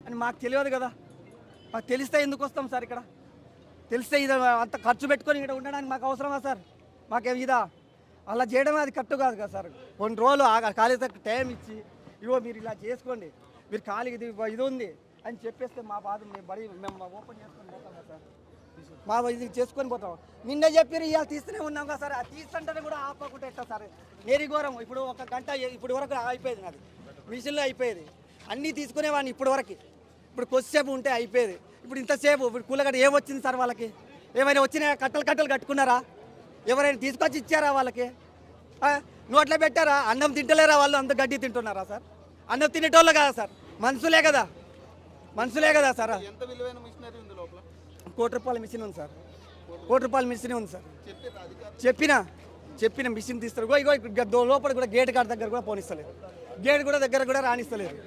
అని మాకు తెలియదు కదా. మాకు తెలిస్తే ఎందుకు వస్తాం సార్ ఇక్కడ? తెలిస్తే ఇది అంత ఖర్చు పెట్టుకొని ఇక్కడ ఉండడానికి మాకు అవసరమా సార్? మాకేం ఇదా? అలా చేయడమే అది కరెక్ట్ కాదు కదా సార్. కొన్ని రోజులు కాలేజీ టైం ఇచ్చి ఇగో మీరు ఇలా చేసుకోండి, మీరు ఖాళీకి ఇది ఉంది అని చెప్పేస్తే మా బాధ మేము ఓపెన్ చేసుకొని పోతాం కదా సార్. మా ఇది చేసుకొని పోతాం. నిన్న చెప్పారు ఇవాళ తీస్తూనే ఉన్నాం కదా సార్. ఆ తీస్తుంటేనే కూడా ఆపకుండా ఎట్లా సార్? నేరి ఘోరం. ఇప్పుడు 1 గంట ఇప్పుడు వరకు అయిపోయేది, నాది మిషన్లో అయిపోయేది. అన్నీ తీసుకునేవాడిని ఇప్పుడు వరకు. ఇప్పుడు కొద్దిసేపు ఉంటే అయిపోయేది. ఇప్పుడు ఇంతసేపు ఇప్పుడు కూలగడ్డ ఏమొచ్చింది సార్? వాళ్ళకి ఏమైనా వచ్చినాయా? కట్టలు కట్టుకున్నారా? ఎవరైనా తీసుకొచ్చి ఇచ్చారా వాళ్ళకి? నోట్లో పెట్టారా? అన్నం తింటలేరా వాళ్ళు? అంత గడ్డి తింటున్నారా సార్? అన్నం తినేటోళ్ళు కదా సార్, మనుషులే కదా సార్. ఎంత విలువైన మిషనరీ ఉంది లోపల? ₹1 కోటి మిషన్ ఉంది సార్. ₹1 కోటి మిషన్ ఉంది సార్. చెప్పిన మిషన్ తీస్తారు. ఇగో లోపల కూడా గేట్ కాడ దగ్గర కూడా పోనిస్తలేదు, గేట్ కూడా దగ్గర కూడా రాణిస్తలేరు.